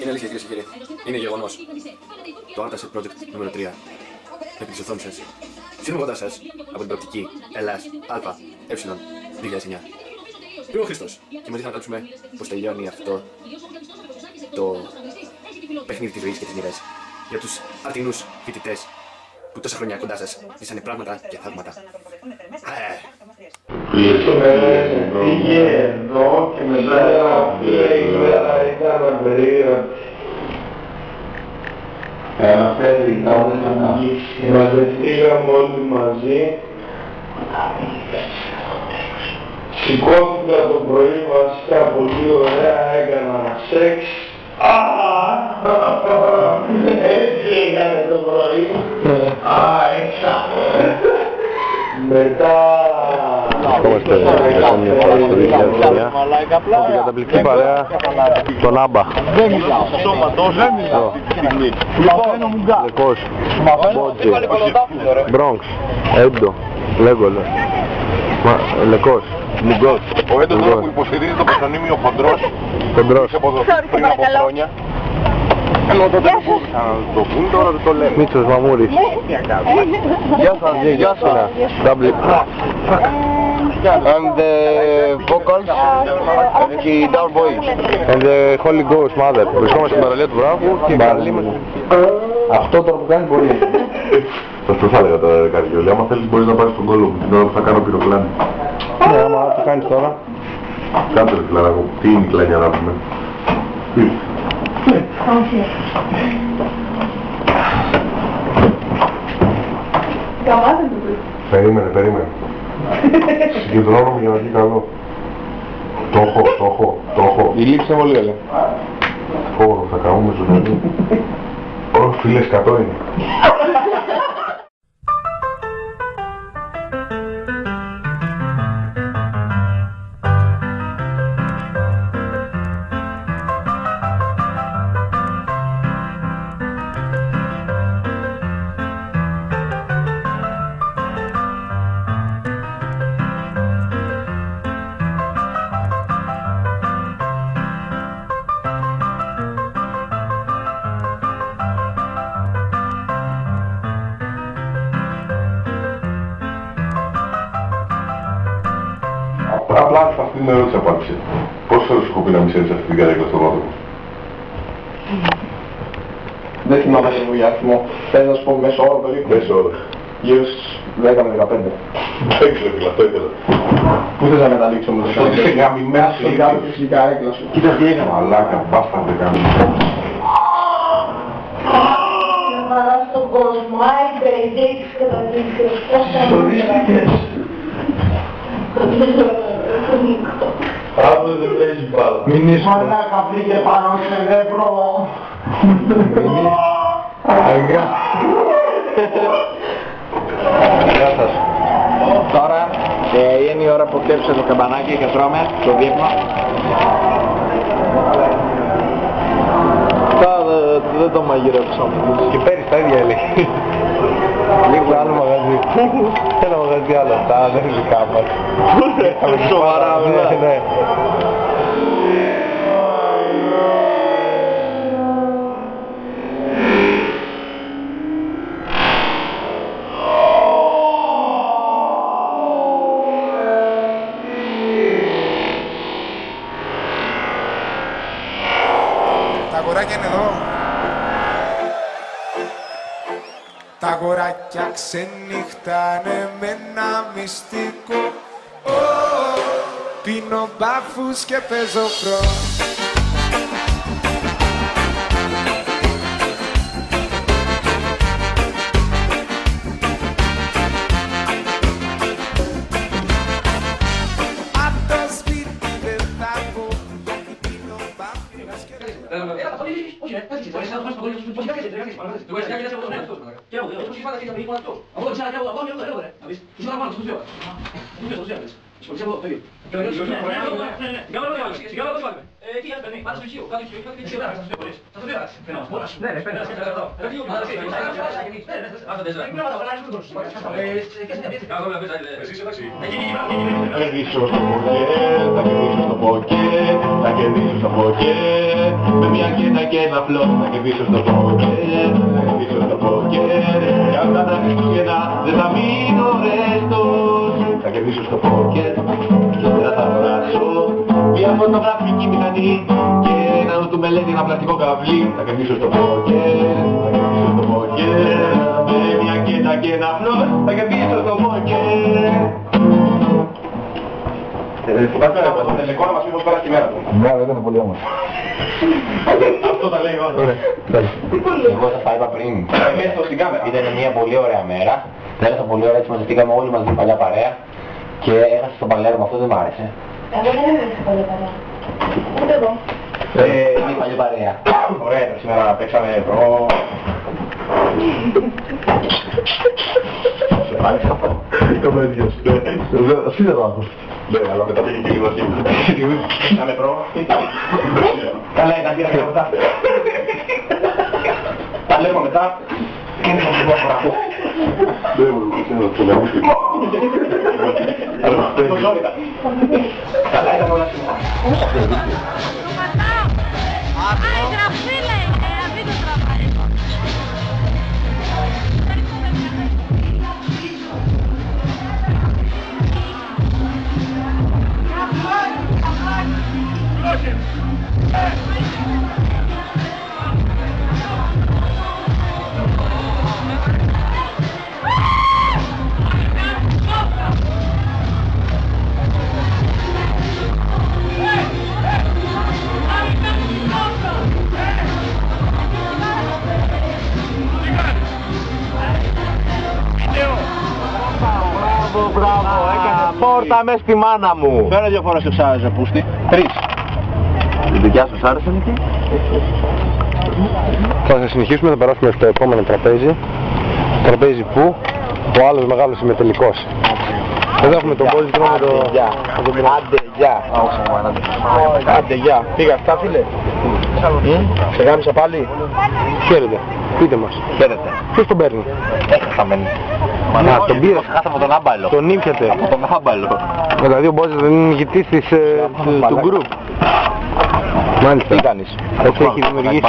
Είναι αλήθεια, κυρίες και κύριοι. Είναι γεγονός. Το Artaset Project νούμερο 3. Επί της οθόνης σας. Συνομιλώντας σας από την προοπτική Ελλάς ΑΕ 2009. Είμαι ο Χρήστος και μαζί θα ανακαλύψουμε πώς τελειώνει αυτό το παιχνίδι της ζωής και της μοίρας. Για τους αρτινούς φοιτητές που τόσα χρόνια κοντά σας ζήσανε πράγματα και θαύματα. Πήγε εδώ και μετά ήταν περίεργο. Μαζευτήκαμε όλοι μαζί. Σηκώθηκα το πρωί βασικά πολύ ωραία, έκανα σεξ. Έτσι έκανε το πρωί. Μετά... Είμαστε για μια φορά στο 2009 από την καταπληκτική παρέα τον Άμπα. Δεν μιλάω, σώματος δεν μιλάω αυτή τη στιγμή. Λεκός, Μπότζι, Μπρόγκς, Έντο, Λέγκολος, Λεκός, Λιγκός. Ο Έντος τώρα που υποστηρίζει το πεζονίμιο Χοντρός πριν από χρόνια. Ενώ τότε δεν μπορούσαν να το πούν, τώρα το λένε. Μίτσος Μαμούρης. Γεια σας, γεια σας. And the vocals, και η Down Boy. And the Holy Ghost Mother. Βρισκόμαστε στην παραλία του Βράχου και η παραλία μας. Αυτό τώρα που κάνει μπορεί. Θα σας έλεγα τώρα κάτι Γιώλη, άμα θέλεις μπορείς να πάρεις τον κόλλο μου την ώρα που θα κάνω πυροκλάνη. Ναι, άμα το κάνεις τώρα. Κάτσε ρε φιλαράκο, τι είναι η κλάνια να πούμε. Περίμενε. Συγκεντρώνομαι για να βγει καλό. Το έχω. Η λήψη είναι πολύ ωραία. Χώρο, θα καούμε ζωντανή. Όχι φίλε, 100 είναι. Απλά αυτή την ερώτηση απάντησε. Πώς θα σου σκοπεί να μην ξέρεις αυτή την καρέκλα στο δρόμο? Δεν θυμάμαι λίγο για αριθμό. Θες να σου πω μέσο όρο περίπου? Μέσο όρο. Γύρω στις 10 με 15. Δεν ξέρω, αυτό ήθελα. Πού θες να καταλήξω με το Στο ότι είσαι γαμημένος στην καρέκλα σου. Κοίτα τι έγινε. Μαλάκα, μπάστα δεν κάνει. Παρά στον κόσμο, άι περιδείξεις και τα δείξεις. Στορίστηκες. Αύριο δεν παίζει μπάλα. Μην είσαι μαλάκα, πήγε πάνω σε νεύρο. Αργά. Γεια σας. Τώρα είναι η ώρα που κλέψε το καμπανάκι και τρώμε το δείπνο. Δεν το μαγειρέψαμε. Και παίρνεις τα ίδια έλεγε. Λίγο άλλο μαγαζί. Ένα μαγαζί άλλο. Τα δεν είναι δικά μας. Σοβαρά, ναι. Τα αγοράκια είναι εδώ. Τα αγοράκια ξενυχτάνε με ένα μυστικό. Πίνω μπάφους και παίζω χρόνο. Απ' το σπίτι δεν θα βγω, γιατί πίνω μπάφους και Θα κερδίσω στο ποκέ, θα κερδίσω στο ποκέ, με μια κένα και ένα φλότ, θα κερδίσω στο πόκερ, θα κερδίσω στο πόκερ. Κι αυτά τα Χριστούγεννα δεν θα μείνω ρέστος. Θα κερδίσω στο πόκερ και τώρα θα αγοράσω μια φωτογραφική μηχανή και ένα του μελέτη ένα πλαστικό καβλί. Θα κερδίσω στο πόκερ, θα κερδίσω στο πόκερ. Με μια κένα και ένα φλότ, θα κερδίσω στο πόκερ. Πάτε από τον τελικό να μας πει πως πέρασε η μέρα του. Ναι, ήταν πολύ όμορφο. Αυτό τα λέει όλα. Εγώ σας τα είπα πριν. Ήταν μια πολύ ωραία μέρα. Πέρασα πολύ ωραία, έτσι μαζευτήκαμε όλοι μαζί παλιά παρέα. Και έχασα στον Παλέρμο, αυτό δεν μ' άρεσε. Εγώ δεν έμεινε παλιά παρέα. Ούτε εγώ. Είναι η παλιά παρέα. Ωραία, σήμερα παίξαμε προ... Σε πάλι αυτό. Είχαμε ίδιος. Αυτή δεν το άκουσα. Ναι, αλλά μετά πήγε και λίγο αρχή. Παίξαμε προ. Καλά ήταν, πήρα και αυτά. Τα λέμε μετά. Είναι το πρώτο φορά. Δεν μου είναι το λαγούσκι. Το ζόρι. Καλά ήταν όλα σήμερα. Η γραφή λέει, αυτή το τραβάει. Μπράβο, έκανε πόρτα μες στη μάνα μου. Φέρε δύο φορές σου άρεσε, Πούστη. 3. Η δικιά σου άρεσε, Νίκη? Θα συνεχίσουμε, θα περάσουμε στο επόμενο τραπέζι. Τραπέζι που ο άλλος μεγάλος ημιτελικός. Εδώ έχουμε τον Μπόζιτρο με το... Άντε, γεια. Άντε, γεια. Πήγα αυτά, φίλε. Σε γάμισα πάλι. Χαίρετε, πείτε μας. Χαίρετε. Ποιος τον παίρνει? Χαμένη. Α, τον πήρε. Χάσαμε από τον άμπαλο. Τον ήπιατε. Από τον άμπαλο. Δηλαδή ο Μπόζιτρος δεν είναι νικητής του γκρουπ. Μάλιστα. Τι κάνεις? Έτσι έχει δημιουργήσει.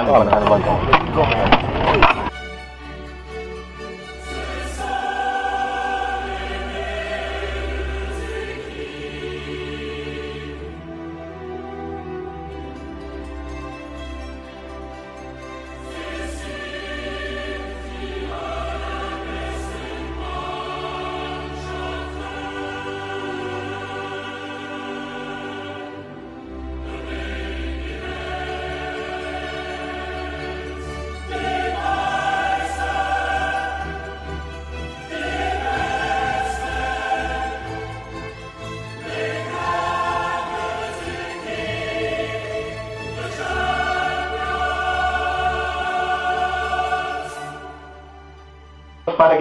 Πάρε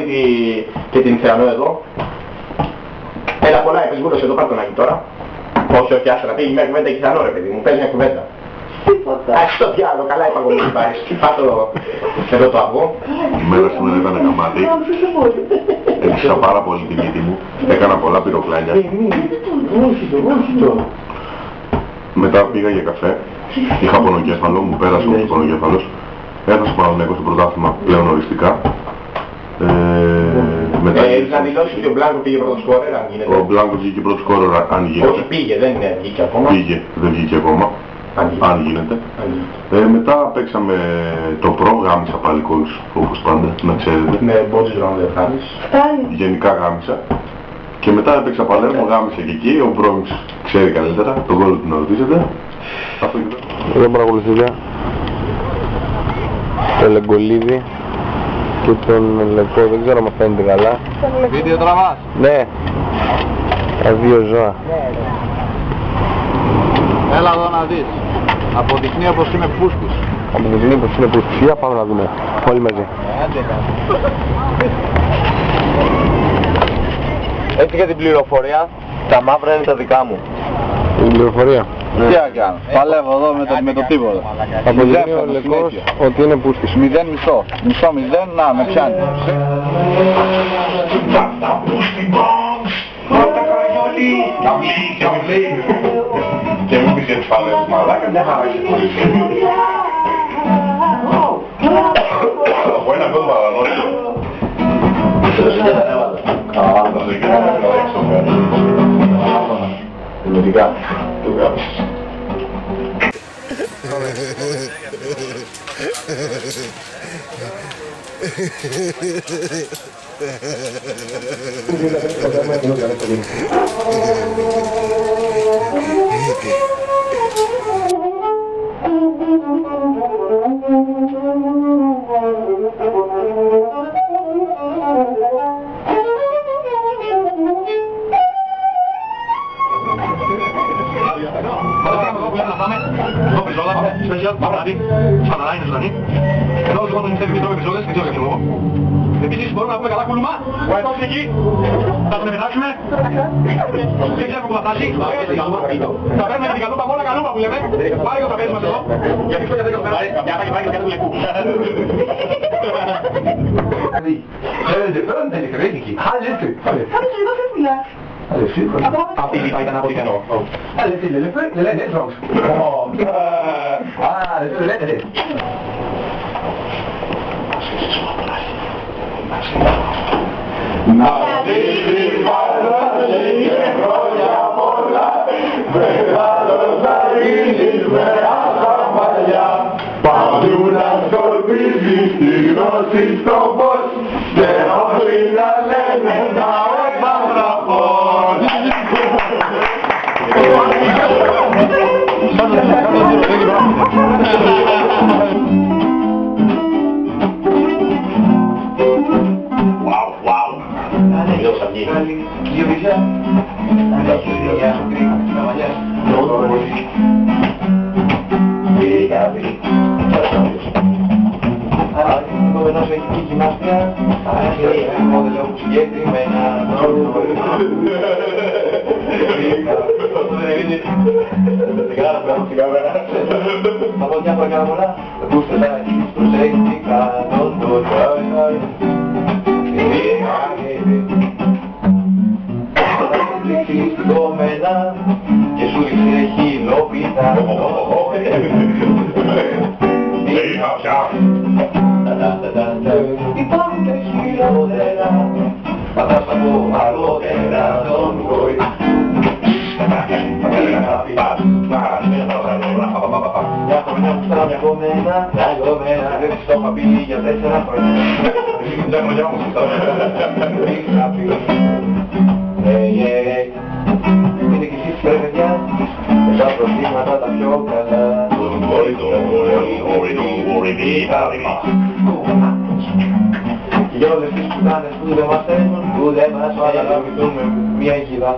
και την Θεανό εδώ. Έλα πολλά, επισβούλωσε εδώ, πάρ' τον Άγη τώρα. Όχι, όχι, άστα να πήγε μια κουβέντα και Θεανό ρε παιδί μου, παίζει μια κουβέντα. Τίποτα. Άχι το διάλο, καλά είπα εγώ μην πάρεις. Πάτω εδώ το αυγό. Η μέρα σήμερα ήταν γαμάτη. Έδειξα πάρα πολύ την μύτη μου. Έκανα πολλά πυροκλάνια. Μετά πήγα για καφέ. Είχα πονοκέφαλο, μου πέρασε όμως ο πονοκέφαλος. Έχασε ο Παναθηναϊκός στο πρωτάθλημα πλέον οριστικά. Να δηλώσει ότι ο Μπλάνκο πήγε πρώτο σκόρερ, αν γίνεται. Ο Μπλάνκο βγήκε πρώτο σκόρερ, αν γίνεται. Όχι, πήγε, δεν βγήκε ακόμα. Πήγε, δεν βγήκε ακόμα. Αν γίνεται. Μετά παίξαμε το προ, γάμισα πάλι κόλους, όπως πάντα, να ξέρετε. Με μπότζι ρόν δεν χάνεις. Γενικά γάμισα. Και μετά έπαιξα Παλέρμο, γάμισα και εκεί, ο Μπρόμις ξέρει καλύτερα, τον κόλλο του να ρωτήσετε. Αυτό και αυτό. Εδώ παρακολουθείτε το Λεγκολίδι και τον Λεκό, δεν ξέρω αν φαίνεται καλά. Βίντεο τραβάς. Ναι, τα δύο ζώα. Έλα εδώ να δεις. Αποδεικνύει πως είναι πούστης. Αποδεικνύει πως είναι πούστης. Για πάμε να δούμε όλοι μαζί. Έτσι για την πληροφορία, τα μαύρα είναι τα δικά μου. Η πληροφορία. Τι να κάνω, παλεύω εδώ με το τίποτα. Αποδεικνύει ο Λεκός ότι είναι πούστης. 0,5. Μισό 0, να με πιάνει. Τα πούστη μπομς, τα καραγιόλι, τα βλή, και μην πεις για τους παλεύους μαλάκα, μια χαρά έχει πολύ. Εδώ λοιπόν τον πιστεύει επεισόδες, δεν ξέρω για ποιο λόγο. Επίσης μπορούμε να πούμε καλά κούλουμα. Αυτό είναι εκεί. Θα τον επιτάξουμε. Δεν ξέρουμε που θα φτάσει. Θα παίρνουμε την καλούπα, μόνο καλούπα που λέμε. Πάρε και το τραπέζι μας εδώ. Γιατί αυτό για 10 πέρα. Για να πάει και του λεκού. Δεν είναι κριτική. Αλήθεια. Αυτή η ήταν από την εννοώ. Αλήθεια, δεν λένε έτσι όμως. Δεν λένε έτσι. Να δείξεις παράδοση και χρόνια πολλά, μεγάλος να γίνεις με άσα μαλλιά. Παντού να σκορπίζεις τη γνώση στο φως και όλοι να λένε να επαναγραφώς. Από μια προκαλαμονά, που στελάχεις προσέχτηκα νόντο τσάι. Λήξεις την κομμένα και σου ρίξει χειλόπιτα. Υπάρχουν και χειρότερα, πατάς από αργότερα τον κόη. Μια χρονιά μου στάρα μια κομμένα, δεν της το είχα πει για 4 χρόνια. Μια χρονιά μου στάρα. Είναι και εσείς ρε παιδιά, με τα προβλήματα τα πιο καλά. Και για όλες τις πουτάνες που δεν μας θέλουν, που δεν μας καταλαβαίνουν με μια γίδα.